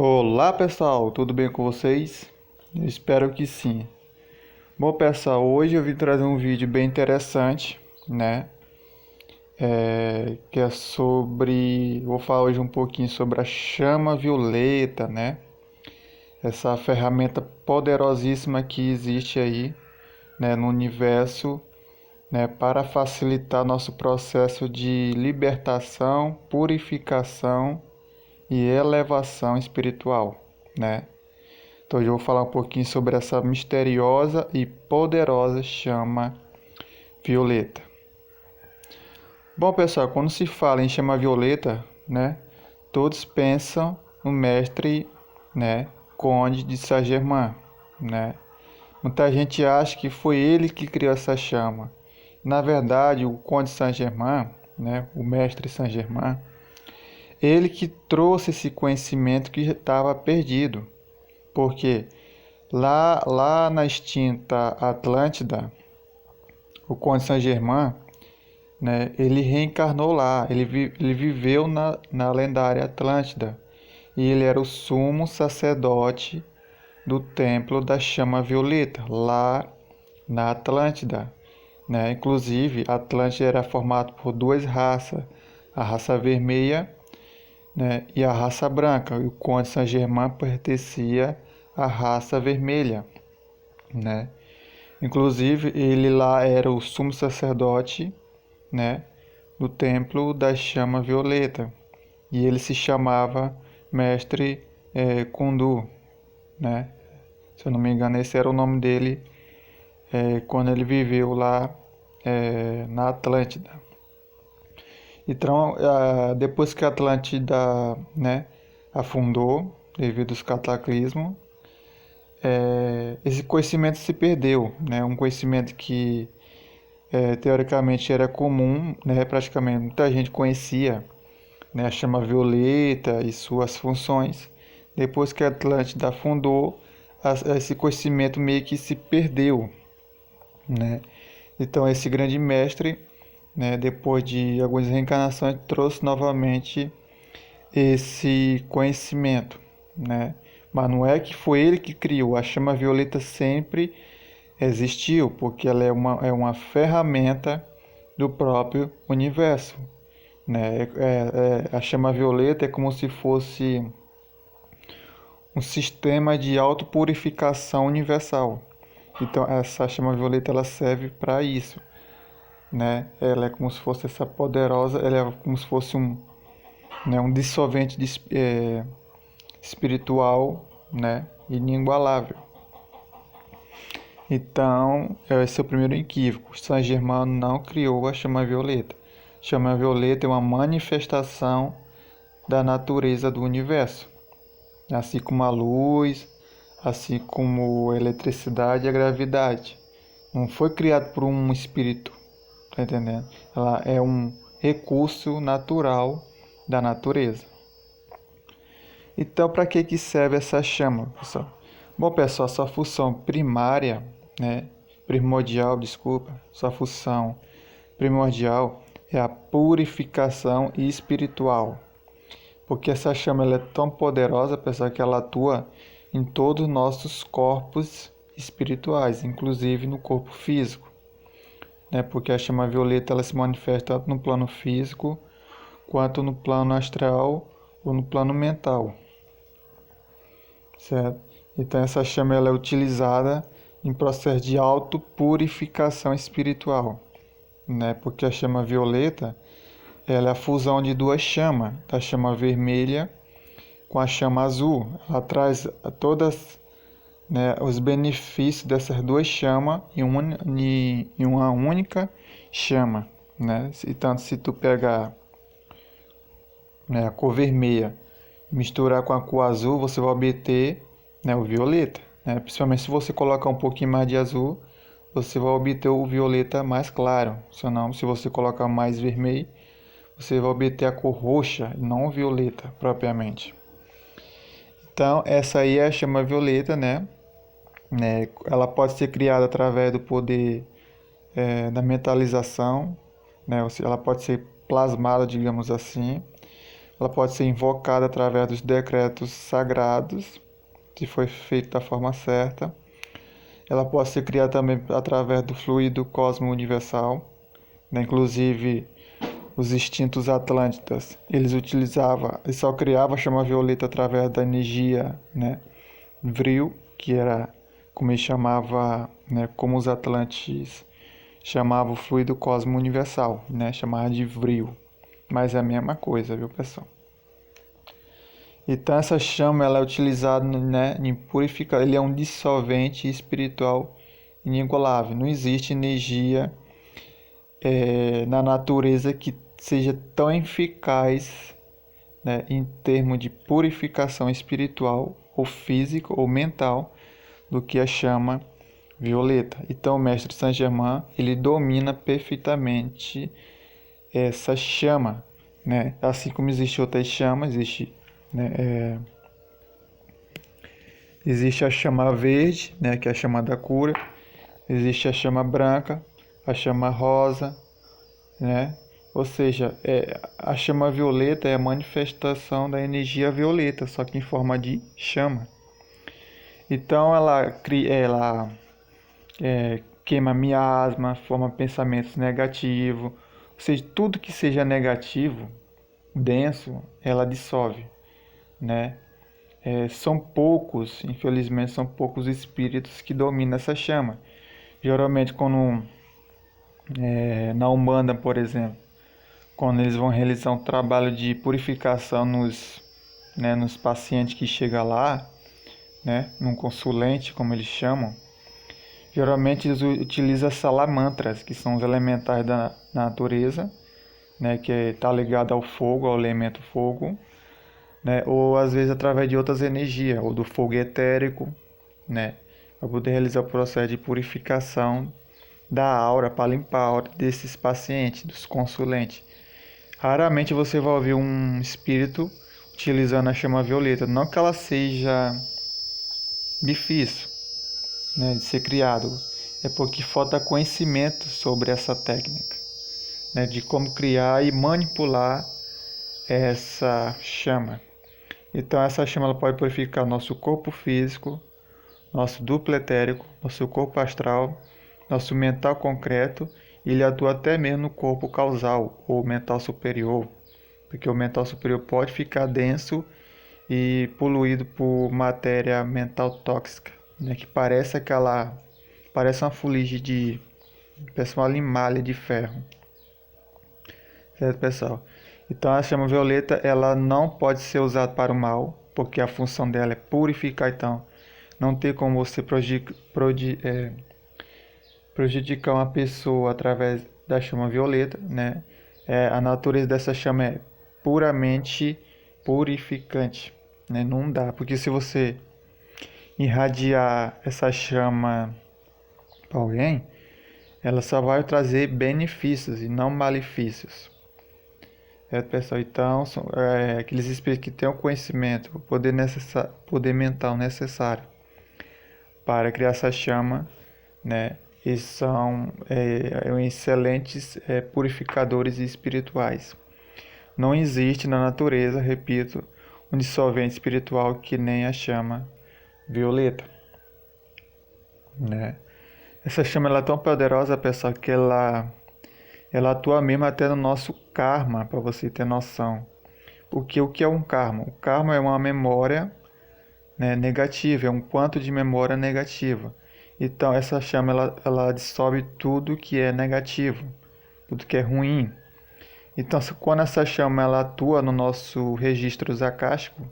Olá pessoal, tudo bem com vocês? Eu espero que sim. Bom pessoal, hoje eu vim trazer um vídeo bem interessante, né? Que é sobre... Vou falar hoje um pouquinho sobre a chama violeta, né? Essa ferramenta poderosíssima que existe aí, né, no universo, né, para facilitar nosso processo de libertação, purificação e elevação espiritual, né? Então hoje eu vou falar um pouquinho sobre essa misteriosa e poderosa chama violeta. Bom, pessoal, quando se fala em chama violeta, né, todos pensam no mestre, né, Conde de Saint-Germain, né? Muita gente acha que foi ele que criou essa chama. Na verdade, o Conde de Saint-Germain, né, o mestre Saint-Germain, ele que trouxe esse conhecimento que estava perdido. Porque lá na extinta Atlântida, o Conde Saint-Germain, né, ele reencarnou lá, ele viveu na lendária Atlântida e ele era o sumo sacerdote do Templo da Chama Violeta, lá na Atlântida. Né? Inclusive, a Atlântida era formada por duas raças, a raça vermelha, né, e a raça branca. E o Conde Saint-Germain pertencia à raça vermelha. Né? Inclusive, ele lá era o sumo sacerdote, né, do templo da chama violeta. E ele se chamava Mestre Kundu, né? Se eu não me engano, esse era o nome dele quando ele viveu lá na Atlântida. Então, depois que a Atlântida, né, afundou devido aos cataclismos, esse conhecimento se perdeu, né? Um conhecimento que teoricamente era comum, né? Praticamente muita gente conhecia, né? A chama violeta e suas funções. Depois que a Atlântida afundou, esse conhecimento meio que se perdeu, né? Então esse grande mestre, né? Depois de algumas reencarnações, trouxe novamente esse conhecimento, né? Mas não é que foi ele que criou, a chama violeta sempre existiu, porque ela é uma ferramenta do próprio universo. Né? A chama violeta é como se fosse um sistema de autopurificação universal. Então essa chama violeta ela serve para isso. Né? Ela é como se fosse essa poderosa, ela é como se fosse um dissolvente espiritual, né? Inigualável. Então, esse é o primeiro equívoco. Saint Germain não criou a chama violeta. A chama violeta é uma manifestação da natureza do universo, assim como a luz, assim como a eletricidade e a gravidade. Não foi criado por um espírito, tá entendendo? Ela é um recurso natural da natureza. Então, para que serve essa chama, pessoal? Bom, pessoal, sua função primária, né, sua função primordial é a purificação espiritual. Porque essa chama ela é tão poderosa, pessoal, que ela atua em todos os nossos corpos espirituais, inclusive no corpo físico, né? Porque a chama violeta ela se manifesta tanto no plano físico quanto no plano astral ou no plano mental. Certo? Então essa chama ela é utilizada em processo de autopurificação espiritual, né? Porque a chama violeta ela é a fusão de duas chamas, da chama vermelha com a chama azul. Ela traz todas, né, os benefícios dessas duas chamas em uma única chama, né? Tanto se tu pegar, né, a cor vermelha misturar com a cor azul, você vai obter, né, o violeta. Né? Principalmente se você colocar um pouquinho mais de azul, você vai obter o violeta mais claro. Se você colocar mais vermelho, você vai obter a cor roxa, não o violeta propriamente. Então, essa aí é a chama violeta, né? Ela pode ser criada através do poder da mentalização, né? Ela pode ser plasmada, digamos assim. ela pode ser invocada através dos decretos sagrados, se foi feito da forma certa. Ela pode ser criada também através do fluido cosmo universal, né? Inclusive os extintos Atlântidas, eles só criavam a chama violeta através da energia, né, vril, que era como ele chamava, né, como os Atlantes chamavam o fluido cosmo universal, né, chamava de vril, mas é a mesma coisa, viu, pessoal? Então essa chama ela é utilizada, né, em purificar, ele é um dissolvente espiritual inigualável. Não existe energia na natureza que seja tão eficaz, né, em termos de purificação espiritual ou física ou mental do que a chama violeta. Então o mestre Saint Germain ele domina perfeitamente essa chama, né? Assim como existe outras chamas, né, existe a chama verde, né, que é a chama da cura, existe a chama branca, a chama rosa, né? Ou seja, a chama violeta é a manifestação da energia violeta, só que em forma de chama. Então ela queima miasma, forma pensamentos negativos, ou seja, tudo que seja negativo, denso, ela dissolve, né? São poucos, infelizmente, são poucos espíritos que dominam essa chama. Geralmente, quando na Umbanda, por exemplo, quando eles vão realizar um trabalho de purificação nos pacientes que chegam lá, né, num consulente, como eles chamam, geralmente eles utilizam salamantras, que são os elementais da natureza, né, que está ligado ao fogo, ao elemento fogo, né, ou às vezes através de outras energias, ou do fogo etérico, né, para poder realizar o processo de purificação da aura, para limpar a aura desses pacientes, dos consulentes. Raramente você vai ouvir um espírito utilizando a chama violeta. Não que ela seja difícil, né, de ser criado, é porque falta conhecimento sobre essa técnica, né, de como criar e manipular essa chama. Então essa chama ela pode purificar nosso corpo físico, nosso duplo etérico, nosso corpo astral, nosso mental concreto, e ele atua até mesmo no corpo causal ou mental superior, porque o mental superior pode ficar denso e poluído por matéria mental tóxica, né, que parece uma fuligem parece uma limalha de ferro, certo, pessoal? Então a chama violeta ela não pode ser usada para o mal, porque a função dela é purificar. Então não tem como você prejudicar uma pessoa através da chama violeta, né? A natureza dessa chama é puramente purificante, né? Não dá, porque se você irradiar essa chama para alguém, ela só vai trazer benefícios e não malefícios. Certo, pessoal? Então, são aqueles espíritos que têm o conhecimento, o poder mental necessário para criar essa chama, né? Eles são excelentes purificadores espirituais. Não existe na natureza, repito, um dissolvente espiritual que nem a chama violeta, né? Essa chama ela é tão poderosa, pessoal, que ela atua mesmo até no nosso karma, para você ter noção. Porque o que é um karma? O karma é uma memória, né, negativa, é um quanto de memória negativa. Então essa chama ela dissolve tudo que é negativo, tudo que é ruim. Então quando essa chama ela atua no nosso registro acástico,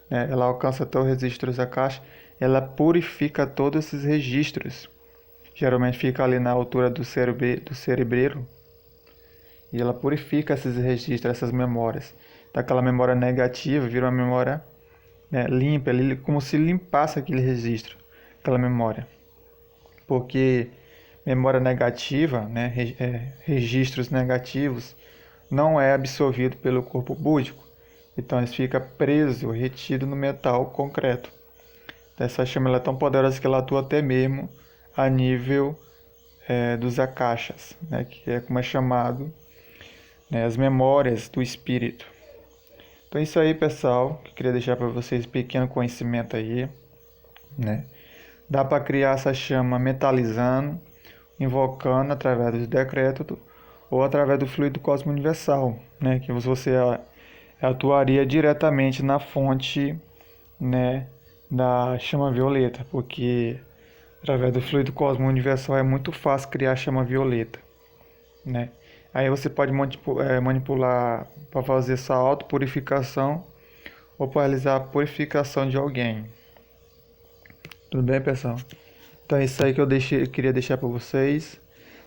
né, ela alcança até o registro acástico, ela purifica todos esses registros. Geralmente fica ali na altura do cerebelo, e ela purifica esses registros, essas memórias. Daquela memória negativa vira uma memória, né, limpa, como se limpasse aquele registro, aquela memória. Porque memória negativa, né, registros negativos, não é absorvido pelo corpo búdico. Então ele fica preso, retido no metal concreto. Essa chama ela é tão poderosa que ela atua até mesmo a nível dos akashas, né, que é como é chamado, né, as memórias do espírito. Então é isso aí, pessoal, que eu queria deixar para vocês pequeno conhecimento aí, né? Dá para criar essa chama metalizando, invocando através dos decretos ou através do fluido cósmico universal, né? Que você atuaria diretamente na fonte, né, da chama violeta, porque através do fluido cósmico universal é muito fácil criar chama violeta, né? Aí você pode manipular para fazer essa autopurificação ou para realizar a purificação de alguém. Tudo bem, pessoal? Então é isso aí que eu queria deixar para vocês.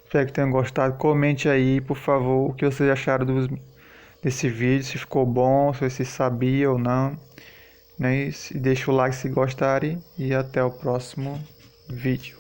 Espero que tenham gostado. Comente aí, por favor, o que vocês acharam desse vídeo, se ficou bom, se vocês sabiam ou não. Né? E deixa o like se gostarem e até o próximo vídeo.